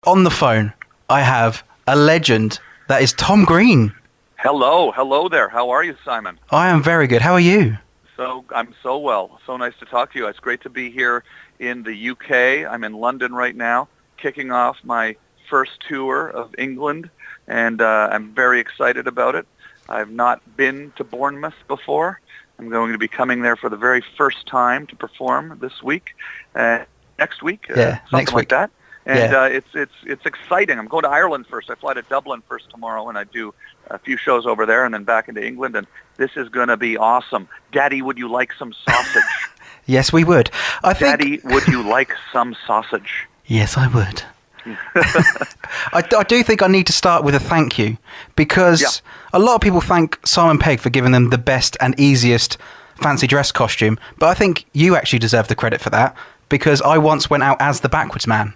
on the phone, I have a legend that is Tom Green. Hello there. How are you, Simon? I am very good. How are you? So I'm so well. So nice to talk to you. It's great to be here in the UK. I'm in London right now, kicking off my first tour of England, and I'm very excited about it. I've not been to Bournemouth before. I'm going to be coming there for the very first time to perform this week, next week, something next week. like that. And it's exciting. I'm going to Ireland first. I fly to Dublin first tomorrow, and I do a few shows over there, and then back into England. And this is going to be awesome. Daddy, would you like some sausage? Yes, we would. Daddy, would you like some sausage? Yes, I would. I do think I need to start with a thank you, because a lot of people thank Simon Pegg for giving them the best and easiest fancy dress costume, but I think you actually deserve the credit for that, because I once went out as the Backwards Man.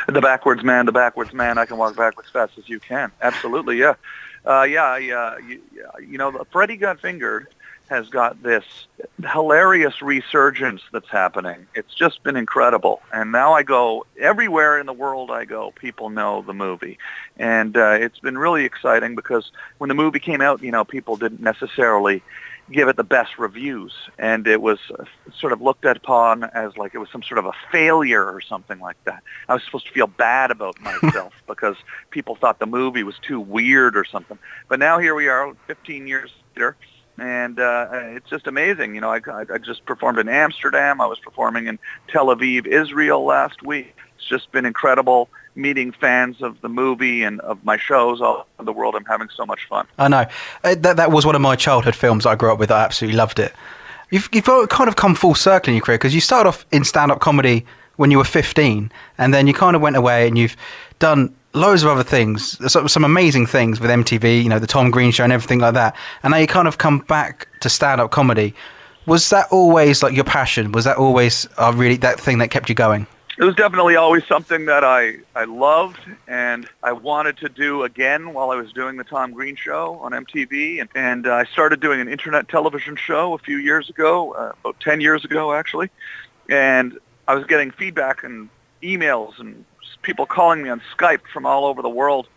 The backwards man. I can walk backwards fast as you can. Absolutely, yeah. You know, Freddy Got Fingered has got this hilarious resurgence that's happening. It's just been incredible. And now I go everywhere in the world I go, people know the movie. And it's been really exciting because when the movie came out, you know, people didn't necessarily give it the best reviews, and it was sort of looked upon as like it was some sort of a failure or something like that. I was supposed to feel bad about myself because people thought the movie was too weird or something. But now here we are 15 years later, and it's just amazing. You know, I just performed in Amsterdam. I was performing in Tel Aviv, Israel last week. It's just been incredible meeting fans of the movie and of my shows all over the world. I'm having so much fun. I know. That was one of my childhood films I grew up with. I absolutely loved it. You've kind of come full circle in your career, because you started off in stand-up comedy when you were 15, and then you kind of went away and you've done loads of other things, some amazing things with MTV, you know, the Tom Green Show and everything like that, and now you kind of come back to stand-up comedy. Was that always like your passion? Was that always really that thing that kept you going? It was definitely always something that I loved and I wanted to do again while I was doing the Tom Green Show on MTV. And I started doing an internet television show a few years ago, about 10 years ago, actually. And I was getting feedback and emails and people calling me on Skype from all over the world.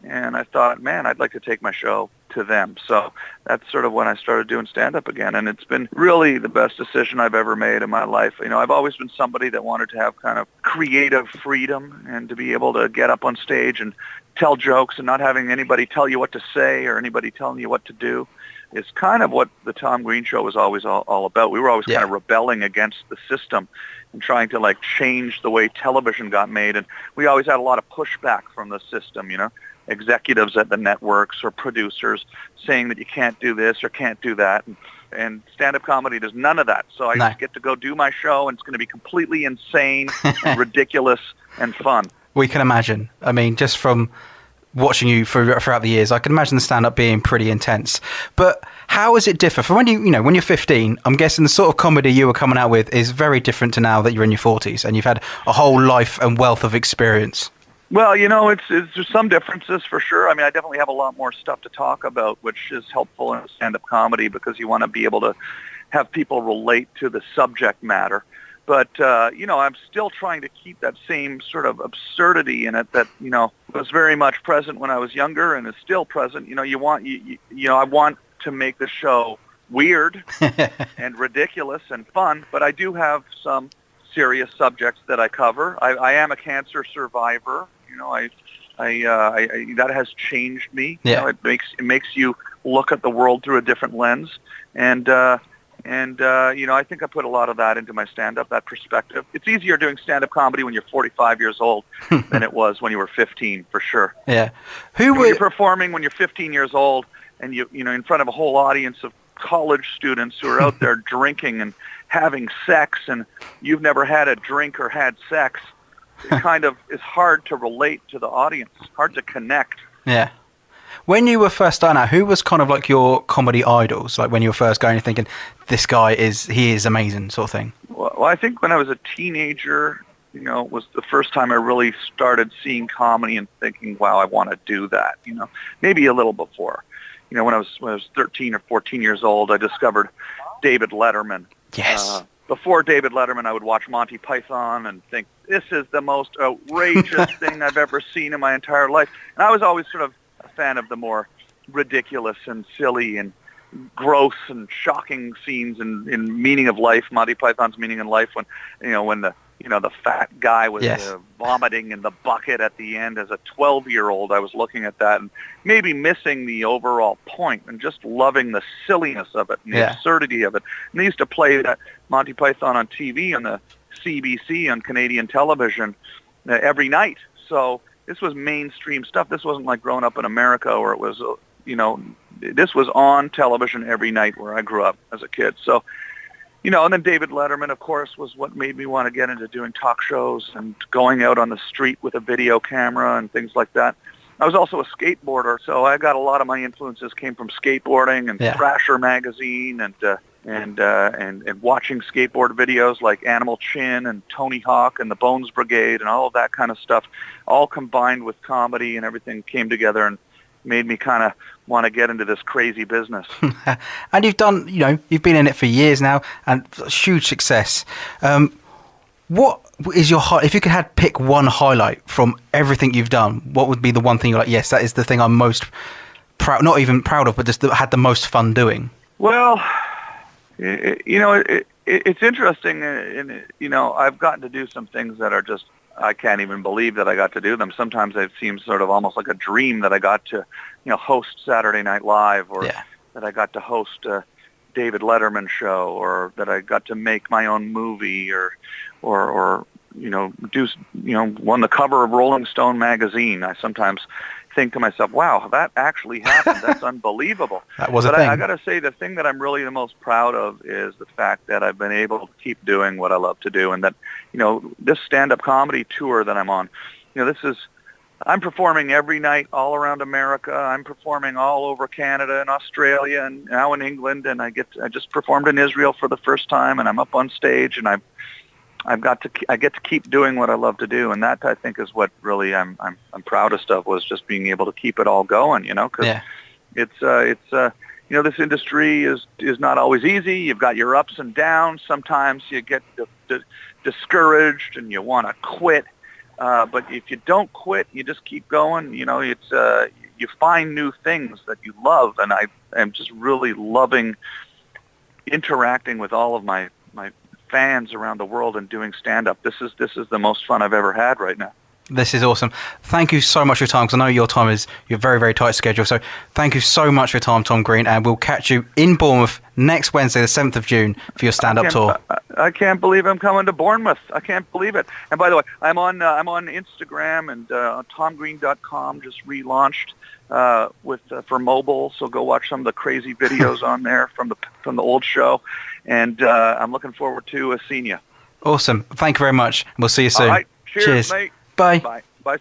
And I thought, man, I'd like to take my show to them. So that's sort of when I started doing stand-up again. And it's been really the best decision I've ever made in my life. You know, I've always been somebody that wanted to have kind of creative freedom and to be able to get up on stage and tell jokes and not having anybody tell you what to say or anybody telling you what to do. It's kind of what the Tom Green Show was always all about. We were always kind of rebelling against the system and trying to like change the way television got made. And we always had a lot of pushback from the system, you know, executives at the networks or producers saying that you can't do this or can't do that. And stand-up comedy does none of that. So I just get to go do my show, and it's going to be completely insane and ridiculous and fun. We can imagine. I mean, just from watching you throughout the years, I can imagine the stand-up being pretty intense. But how does it differ from when when you're 15? I'm guessing the sort of comedy you were coming out with is very different to now that you're in your 40s and you've had a whole life and wealth of experience. Well, you know, there's some differences for sure. I mean, I definitely have a lot more stuff to talk about, which is helpful in stand-up comedy because you want to be able to have people relate to the subject matter. But, you know, I'm still trying to keep that same sort of absurdity in it that, you know, was very much present when I was younger and is still present. You know, I want to make the show weird and ridiculous and fun, but I do have some serious subjects that I cover. I am a cancer survivor. You know, I that has changed me. Yeah. You know, it makes you look at the world through a different lens, and you know, I think I put a lot of that into my stand-up, that perspective. It's easier doing stand-up comedy when you're 45 years old than it was when you were 15, for sure. Yeah. When you're performing when you're 15 years old and you know, in front of a whole audience of college students who are out there drinking and having sex, and you've never had a drink or had sex, it kind of is hard to relate to the audience. It's hard to connect. Yeah. When you were first starting out, who was kind of like your comedy idols? Like when you were first going and thinking, this guy is amazing, sort of thing? Well, I think when I was a teenager, you know, it was the first time I really started seeing comedy and thinking, wow, I want to do that, you know, maybe a little before. You know, when I was 13 or 14 years old, I discovered David Letterman. Yes. Before David Letterman, I would watch Monty Python and think this is the most outrageous thing I've ever seen in my entire life. And I was always sort of a fan of the more ridiculous and silly and gross and shocking scenes in Meaning of Life, Monty Python's Meaning in Life, when the fat guy was vomiting in the bucket at the end. As a 12-year-old, I was looking at that and maybe missing the overall point and just loving the silliness of it and the absurdity of it. And they used to play that Monty Python on TV on the CBC on Canadian television every night. So this was mainstream stuff. This wasn't like growing up in America where it was, this was on television every night where I grew up as a kid. So, and then David Letterman, of course, was what made me want to get into doing talk shows and going out on the street with a video camera and things like that. I was also a skateboarder, so I got a lot of my influences came from skateboarding and Thrasher magazine and watching skateboard videos like Animal Chin and Tony Hawk and the Bones Brigade and all of that kind of stuff, all combined with comedy, and everything came together and made me kind of want to get into this crazy business. And you've done, you've been in it for years now, and huge success. What is your if you could pick one highlight from everything you've done? What would be the one thing you're like, yes, that is the thing I'm most proud, not even proud of, but just had the most fun doing? Well, it's interesting. I've gotten to do some things that are just, I can't even believe that I got to do them. Sometimes it seems sort of almost like a dream that I got to, host Saturday Night Live, or that I got to host a David Letterman show, or that I got to make my own movie, or do, won the cover of Rolling Stone magazine. I sometimes think to myself, wow, that actually happened. That's unbelievable. That was a thing. I got to say, the thing that I'm really the most proud of is the fact that I've been able to keep doing what I love to do, and that, this stand-up comedy tour that I'm on, I'm performing every night all around America. I'm performing all over Canada and Australia and now in England, and I just performed in Israel for the first time, and I'm up on stage, and I get to keep doing what I love to do, and that, I think, is what really I'm proudest of, was just being able to keep it all going, because this industry is not always easy. You've got your ups and downs. Sometimes you get discouraged and you want to quit, but if you don't quit, you just keep going. You find new things that you love, and I am just really loving interacting with all of my fans around the world and doing stand-up. This is the most fun I've ever had right now. This is awesome. Thank you so much for your time, because I know your very, very tight schedule. So thank you so much for your time, Tom Green, and we'll catch you in Bournemouth next Wednesday, the 7th of June, for your stand-up tour. I can't believe I'm coming to Bournemouth. I can't believe it. And by the way, I'm on Instagram, and TomGreen.com just relaunched for mobile. So go watch some of the crazy videos on there from the old show, and I'm looking forward to seeing you. Awesome. Thank you very much. We'll see you soon. All right. Cheers. Cheers. Mate. Bye. Bye. Bye.